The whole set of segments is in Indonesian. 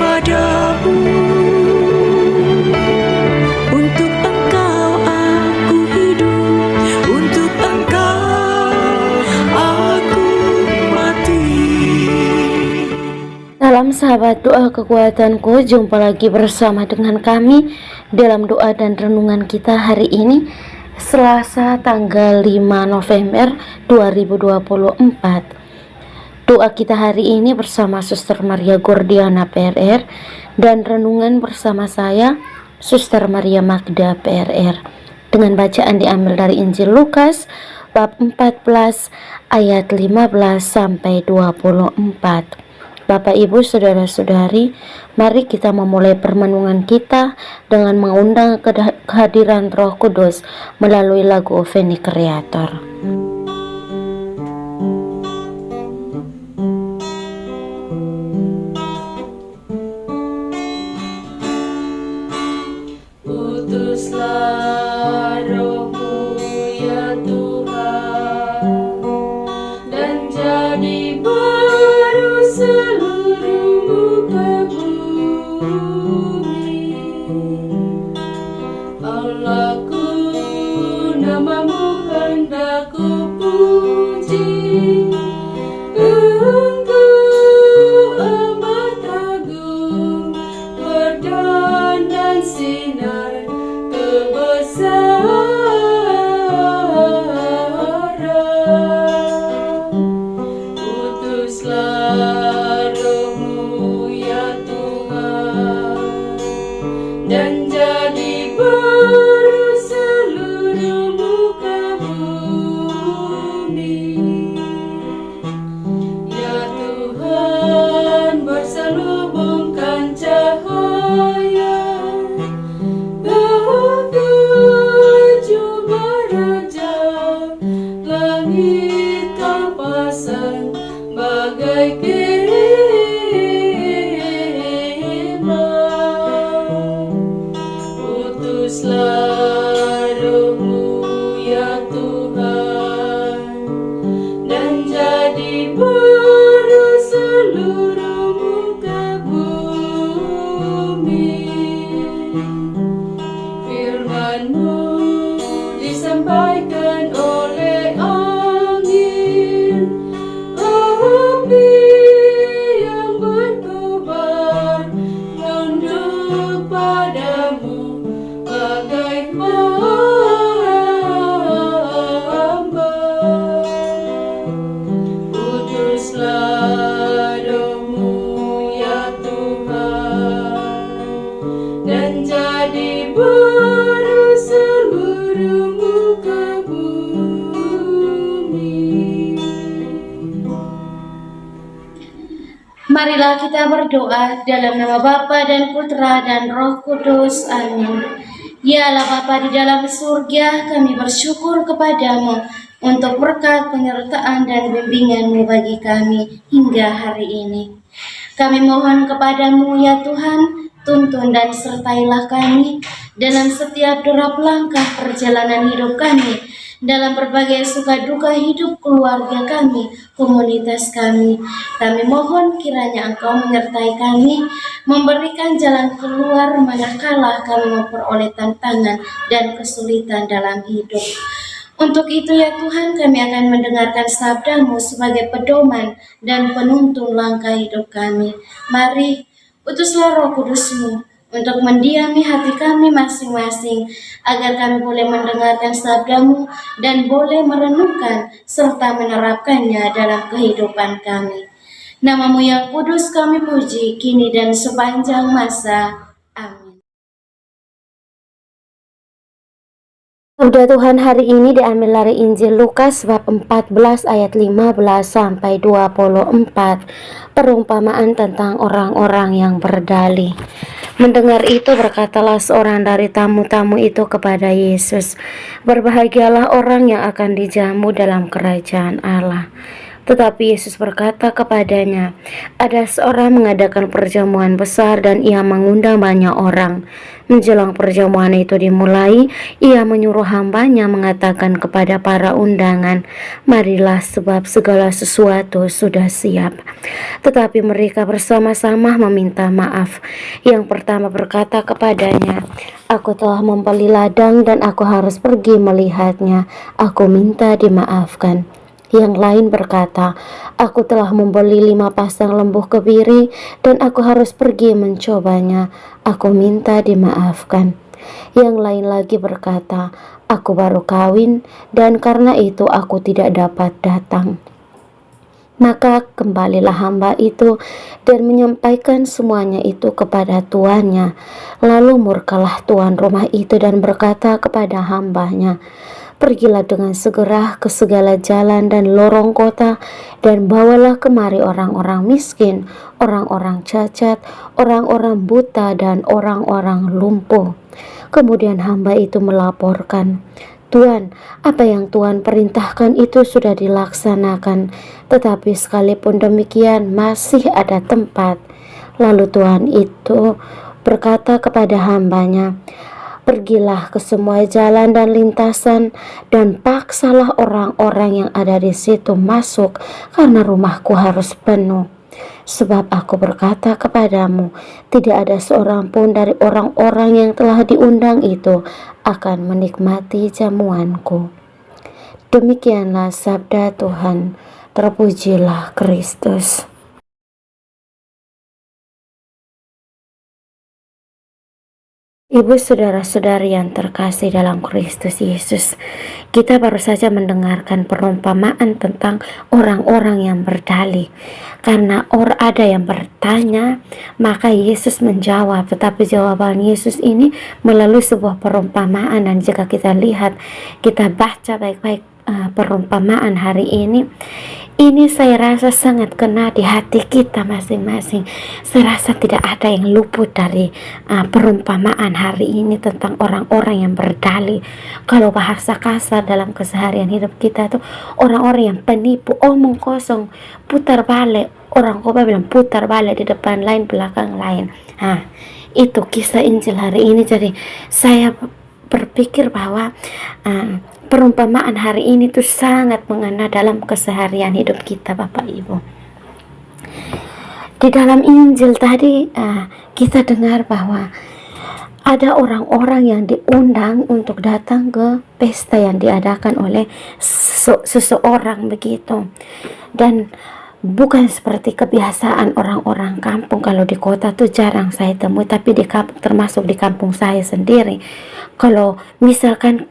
kepadamu. Untuk Engkau aku hidup, untuk Engkau aku mati. Salam sahabat doa kekuatanku, jumpa lagi bersama dengan kami dalam doa dan renungan kita hari ini, Selasa tanggal 5 November 2024. Doa kita hari ini bersama Suster Maria Gordiana PRR dan renungan bersama saya Suster Maria Magda PRR, dengan bacaan diambil dari Injil Lukas bab 14 ayat 15 sampai 24. Bapak, Ibu, Saudara-saudari, mari kita memulai permenungan kita dengan mengundang kehadiran Roh Kudus melalui lagu Veni Creator. Utuslah Roh-Mu ya Tuhan, dan jadi baru seluruh muka bumi. Allahku, nama-Mu hendak ku puji. Engkau amat agung, berdan sinar kebesaran. Utuslah Roh-Mu ya Tuhan, dan jadi baru seluruh muka bumi. Ya Tuhan, berselubungkan cahaya langit kau pasang bagai kemah. Utuslah Roh-Mu ya Tuhan, dan jadi baru seluruh muka bumi. Firman-Mu disampaikan oleh angin, api yang berkobar, tunduk padamu bagai hamba. Utuslah Roh-Mu ya Tuhan, dan jadi baru seluruh muka bumi. Marilah kita berdoa dalam nama Bapa dan Putra dan Roh Kudus. Amin. Ya Allah Bapa di dalam surga, kami bersyukur kepadamu untuk berkat penyertaan dan bimbingan-Mu bagi kami hingga hari ini. Kami mohon kepadamu ya Tuhan, tuntun dan sertailah kami dalam setiap derap langkah perjalanan hidup kami, dalam berbagai suka duka hidup keluarga kami, komunitas kami. Kami mohon kiranya Engkau menyertai kami, memberikan jalan keluar manakala kami memperoleh tantangan dan kesulitan dalam hidup. Untuk itu ya Tuhan, kami akan mendengarkan sabda-Mu sebagai pedoman dan penuntun langkah hidup kami. Mari, utuslah Roh Kudus-Mu untuk mendiami hati kami masing-masing, agar kami boleh mendengarkan sabda-Mu dan boleh merenungkan serta menerapkannya dalam kehidupan kami. Nama-Mu yang kudus kami puji, kini dan sepanjang masa. Amin. Sabda Tuhan hari ini diambil dari Injil Lukas bab 14 ayat 15 sampai 24. Perumpamaan tentang orang-orang yang berdalih. Mendengar itu berkatalah seorang dari tamu-tamu itu kepada Yesus, "Berbahagialah orang yang akan dijamu dalam kerajaan Allah." Tetapi Yesus berkata kepadanya, ada seorang mengadakan perjamuan besar dan ia mengundang banyak orang. Menjelang perjamuan itu dimulai, ia menyuruh hambanya mengatakan kepada para undangan, marilah sebab segala sesuatu sudah siap. Tetapi mereka bersama-sama meminta maaf. Yang pertama berkata kepadanya, aku telah membeli ladang dan aku harus pergi melihatnya. Aku minta dimaafkan. Yang lain berkata, aku telah membeli 5 pasang lembu kebiri dan aku harus pergi mencobanya. Aku minta dimaafkan. Yang lain lagi berkata, aku baru kawin dan karena itu aku tidak dapat datang. Maka kembalilah hamba itu dan menyampaikan semuanya itu kepada tuannya. Lalu murkalah tuan rumah itu dan berkata kepada hambanya, pergilah dengan segera ke segala jalan dan lorong kota dan bawalah kemari orang-orang miskin, orang-orang cacat, orang-orang buta dan orang-orang lumpuh. Kemudian hamba itu melaporkan, Tuan, apa yang Tuhan perintahkan itu sudah dilaksanakan, tetapi sekalipun demikian masih ada tempat. Lalu Tuhan itu berkata kepada hambanya, pergilah ke semua jalan dan lintasan dan paksalah orang-orang yang ada di situ masuk, karena rumahku harus penuh. Sebab aku berkata kepadamu, tidak ada seorang pun dari orang-orang yang telah diundang itu akan menikmati jamuanku. Demikianlah sabda Tuhan. Terpujilah Kristus. Ibu saudara-saudari yang terkasih dalam Kristus Yesus, kita baru saja mendengarkan perumpamaan tentang orang-orang yang berdalih. Karena ada yang bertanya, maka Yesus menjawab. Tetapi jawaban Yesus ini melalui sebuah perumpamaan. Dan jika kita lihat, kita baca baik-baik perumpamaan hari ini saya rasa sangat kena di hati kita masing-masing. Saya rasa tidak ada yang luput dari perumpamaan hari ini tentang orang-orang yang berdalih. Kalau bahasa kasar dalam keseharian hidup kita tuh orang-orang yang penipu, omong kosong, putar balik. Orang Koba bilang putar balik, di depan lain, belakang lain. Itu kisah Injil hari ini. Jadi saya berpikir bahwa perumpamaan hari ini tuh sangat mengena dalam keseharian hidup kita, Bapak Ibu. Di dalam Injil tadi kita dengar bahwa ada orang-orang yang diundang untuk datang ke pesta yang diadakan oleh seseorang begitu. Dan bukan seperti kebiasaan orang-orang kampung. Kalau di kota tuh jarang saya temui, tapi di kampung, termasuk di kampung saya sendiri, kalau misalkan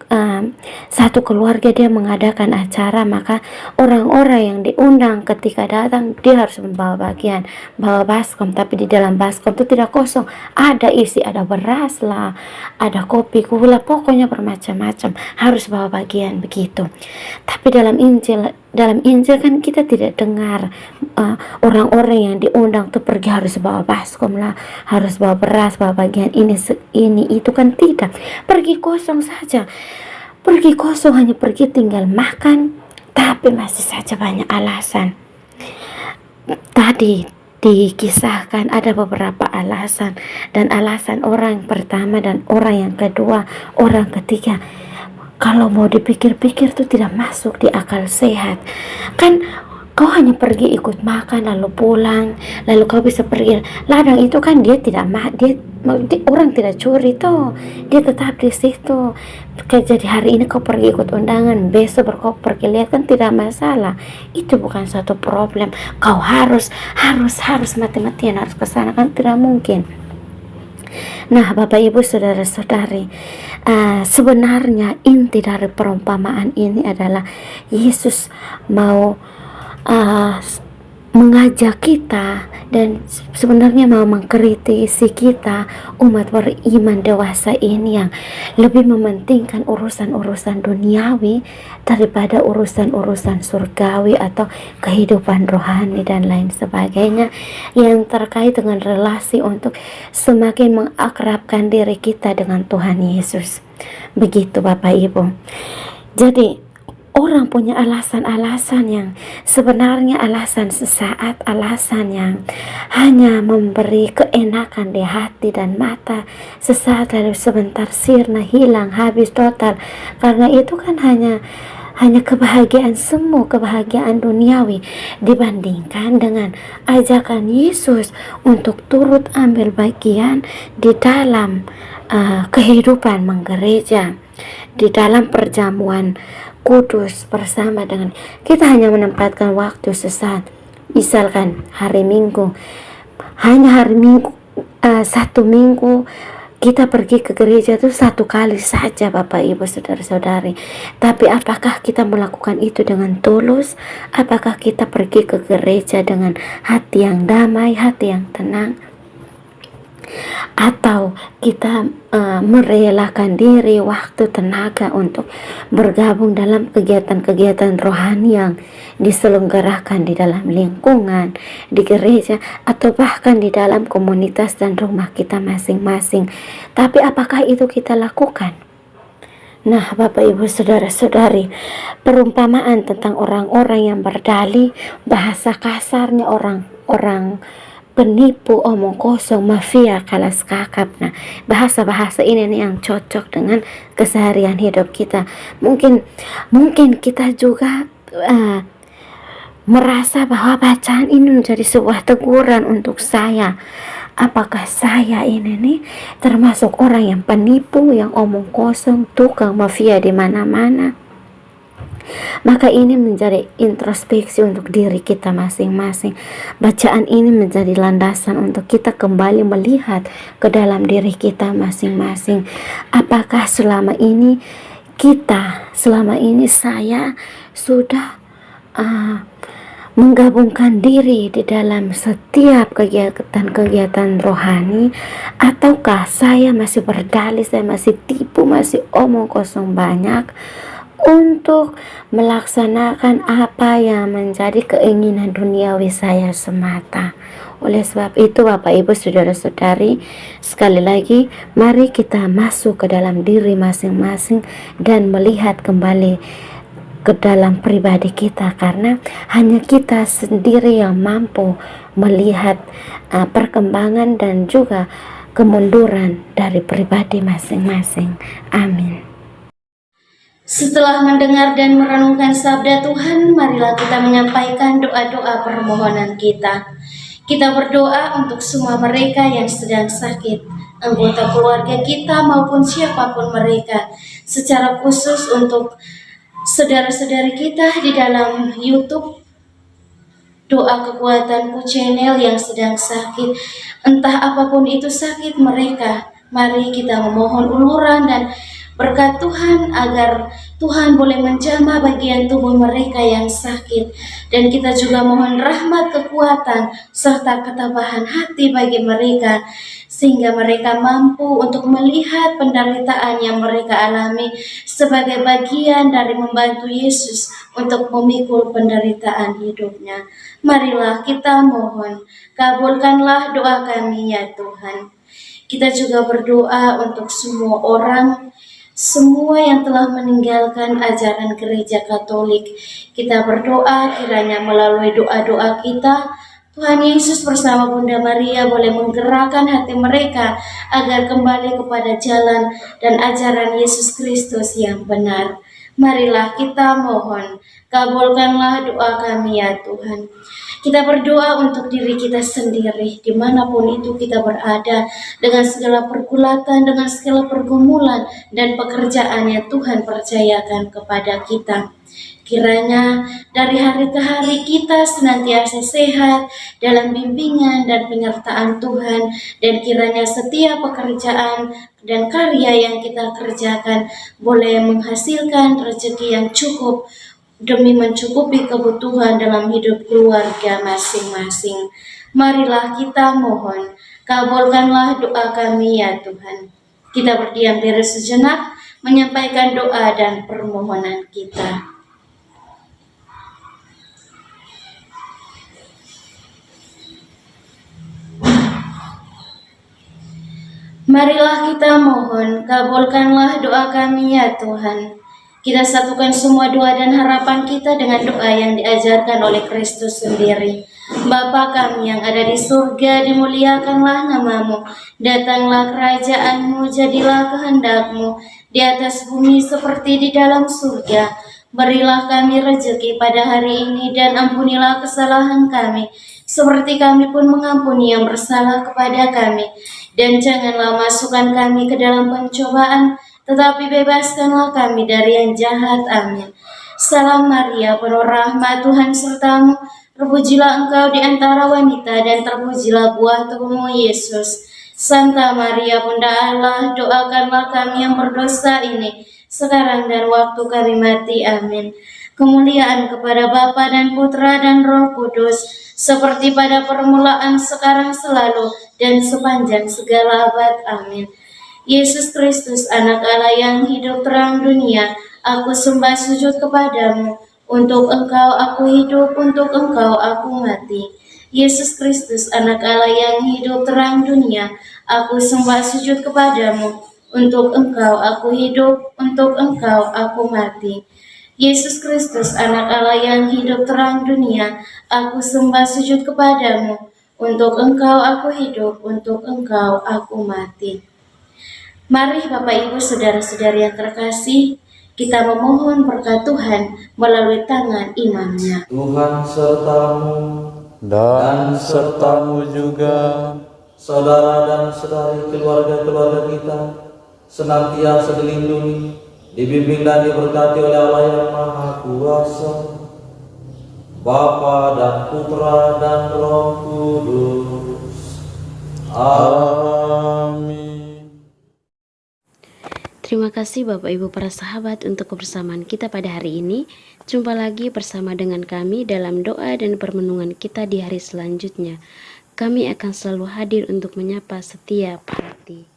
satu keluarga dia mengadakan acara, maka orang-orang yang diundang ketika datang dia harus membawa bagian, bawa baskom. Tapi di dalam baskom itu tidak kosong, ada isi, ada beras lah, ada kopi, gula, pokoknya bermacam-macam, harus bawa bagian begitu. Tapi dalam Injil kan kita tidak dengar orang-orang yang diundang tuh pergi harus bawa baskom lah, harus bawa beras, bawa bagian ini itu kan tidak. Pergi kosong saja, pergi kosong, hanya pergi tinggal makan, tapi masih saja banyak alasan. Tadi dikisahkan ada beberapa alasan, dan alasan orang pertama dan orang yang kedua, orang ketiga, kalau mau dipikir-pikir tuh tidak masuk di akal sehat. Kan kau hanya pergi ikut makan lalu pulang, lalu kau bisa pergi ladang itu kan dia orang tidak curi tuh, dia tetap di situ. Jadi hari ini kau pergi ikut undangan, besok kau pergi lihat kan tidak masalah. Itu bukan satu problem. Kau harus mati-matian harus ke sana kan tidak mungkin. Nah, Bapak Ibu saudara-saudari, sebenarnya inti dari perumpamaan ini adalah Yesus mau mengajak kita dan sebenarnya mau mengkritisi kita, umat beriman dewasa ini yang lebih mementingkan urusan-urusan duniawi daripada urusan-urusan surgawi atau kehidupan rohani dan lain sebagainya yang terkait dengan relasi untuk semakin mengakrabkan diri kita dengan Tuhan Yesus. Begitu Bapak Ibu. Jadi orang punya alasan-alasan yang sebenarnya alasan sesaat, alasan yang hanya memberi keenakan di hati dan mata sesaat, lalu sebentar sirna, hilang, habis total. Karena itu kan hanya kebahagiaan semu, kebahagiaan duniawi dibandingkan dengan ajakan Yesus untuk turut ambil bagian di dalam kehidupan menggereja, di dalam perjamuan kudus bersama dengan kita. Hanya menempatkan waktu sesaat, misalkan hari Minggu, hanya hari Minggu, satu minggu kita pergi ke gereja itu satu kali saja, Bapak Ibu Saudara-saudari. Tapi apakah kita melakukan itu dengan tulus? Apakah kita pergi ke gereja dengan hati yang damai, hati yang tenang? Atau kita merelakan diri, waktu, tenaga untuk bergabung dalam kegiatan-kegiatan rohani yang diselenggarakan di dalam lingkungan, di gereja, atau bahkan di dalam komunitas dan rumah kita masing-masing. Tapi apakah itu kita lakukan? Nah, Bapak Ibu Saudara-saudari, perumpamaan tentang orang-orang yang berdalih, bahasa kasarnya orang-orang penipu, omong kosong, mafia, kalas kakap. Nah, bahasa-bahasa ini nih yang cocok dengan keseharian hidup kita. Mungkin kita juga merasa bahwa bacaan ini menjadi sebuah teguran untuk saya. Apakah saya ini nih termasuk orang yang penipu, yang omong kosong, tukang mafia di mana-mana? Maka ini menjadi introspeksi untuk diri kita masing-masing. Bacaan ini menjadi landasan untuk kita kembali melihat ke dalam diri kita masing-masing. Apakah selama ini saya sudah menggabungkan diri di dalam setiap kegiatan-kegiatan rohani, ataukah saya masih berdalih, saya masih tipu, masih omong kosong banyak untuk melaksanakan apa yang menjadi keinginan duniawi saya semata. Oleh sebab itu, Bapak Ibu Saudara-saudari, sekali lagi mari kita masuk ke dalam diri masing-masing dan melihat kembali ke dalam pribadi kita, karena hanya kita sendiri yang mampu melihat perkembangan dan juga kemunduran dari pribadi masing-masing. Amin. Setelah mendengar dan merenungkan sabda Tuhan, marilah kita menyampaikan doa-doa permohonan kita. Kita berdoa untuk semua mereka yang sedang sakit, anggota keluarga kita maupun siapapun mereka. Secara khusus untuk saudara-saudari kita di dalam YouTube Doa Kekuatanku Channel yang sedang sakit, entah apapun itu sakit mereka, mari kita memohon uluran dan berkat Tuhan agar Tuhan boleh menjamah bagian tubuh mereka yang sakit. Dan kita juga mohon rahmat, kekuatan, serta ketabahan hati bagi mereka, sehingga mereka mampu untuk melihat penderitaan yang mereka alami sebagai bagian dari membantu Yesus untuk memikul penderitaan hidupnya. Marilah kita mohon, kabulkanlah doa kami ya Tuhan. Kita juga berdoa untuk semua yang telah meninggalkan ajaran gereja Katolik. Kita berdoa kiranya melalui doa-doa kita, Tuhan Yesus bersama Bunda Maria boleh menggerakkan hati mereka agar kembali kepada jalan dan ajaran Yesus Kristus yang benar. Marilah kita mohon, kabulkanlah doa kami ya Tuhan. Kita berdoa untuk diri kita sendiri, dimanapun itu kita berada, dengan segala pergulatan, dengan segala pergumulan dan pekerjaan yang Tuhan percayakan kepada kita. Kiranya dari hari ke hari kita senantiasa sehat dalam bimbingan dan penyertaan Tuhan, dan kiranya setiap pekerjaan dan karya yang kita kerjakan boleh menghasilkan rezeki yang cukup demi mencukupi kebutuhan dalam hidup keluarga masing-masing. Marilah kita mohon, kabulkanlah doa kami ya Tuhan. Kita berdiam diri sejenak, menyampaikan doa dan permohonan kita. Marilah kita mohon, kabulkanlah doa kami ya Tuhan. Kita satukan semua doa dan harapan kita dengan doa yang diajarkan oleh Kristus sendiri. Bapa kami yang ada di surga, dimuliakanlah namamu. Datanglah kerajaanmu, jadilah kehendakmu di atas bumi seperti di dalam surga. Berilah kami rezeki pada hari ini dan ampunilah kesalahan kami, seperti kami pun mengampuni yang bersalah kepada kami. Dan janganlah masukkan kami ke dalam pencobaan, tetapi bebaskanlah kami dari yang jahat. Amin. Salam Maria, penuh rahmat, Tuhan sertamu. Terpujilah engkau di antara wanita, dan terpujilah buah tubuhmu, Yesus. Santa Maria, Bunda Allah, doakanlah kami yang berdosa ini, sekarang dan waktu kami mati. Amin. Kemuliaan kepada Bapa dan Putra dan Roh Kudus, seperti pada permulaan, sekarang, selalu, dan sepanjang segala abad. Amin. Yesus Kristus, anak Allah yang hidup terang dunia, aku sembah sujud kepadamu. Untuk engkau aku hidup, untuk engkau aku mati. Yesus Kristus, anak Allah yang hidup terang dunia, aku sembah sujud kepadamu. Untuk engkau aku hidup, untuk engkau aku mati. Yesus Kristus, anak Allah yang hidup terang dunia, aku sembah sujud kepadamu. Untuk engkau aku hidup, untuk engkau aku mati. Mari Bapak Ibu Saudara-saudari yang terkasih, kita memohon berkat Tuhan melalui tangan imamnya. Tuhan sertamu dan sertamu juga. Saudara dan saudari keluarga-keluarga kita senantiasa dilindungi, dibimbing dan diberkati oleh Allah yang Maha Kuasa, Bapa dan Putra dan Roh Kudus. Amin. Terima kasih Bapak Ibu para sahabat untuk kebersamaan kita pada hari ini. Jumpa lagi bersama dengan kami dalam doa dan permenungan kita di hari selanjutnya. Kami akan selalu hadir untuk menyapa setiap hati.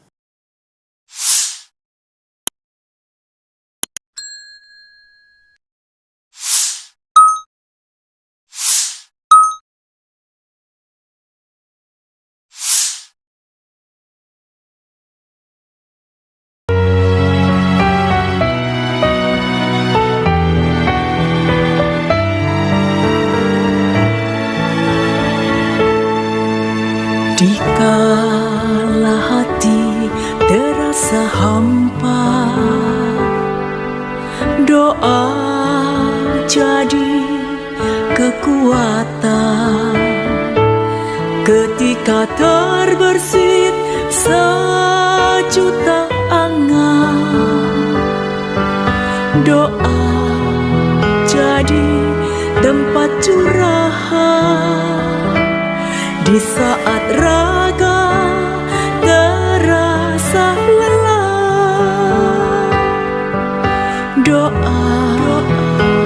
Dikala hati terasa hampa, doa jadi kekuatan. Ketika terbersit sejuta angan, doa jadi tempat curahan. Di saat raga terasa lelah, doa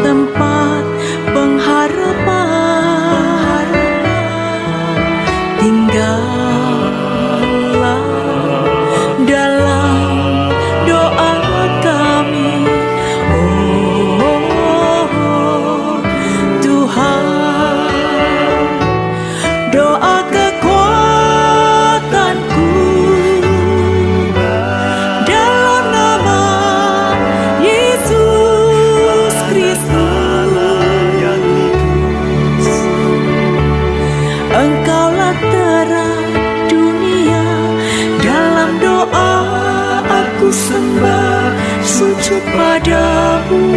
tempat pengharapan. Tinggallah dalam doa kami, oh Tuhan. Doa kekuatanku dalam nama Yesus Kristus. Engkaulah terang dunia, dalam doa aku sembah sujud padamu.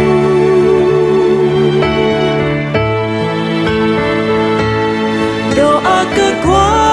Doa kekuatan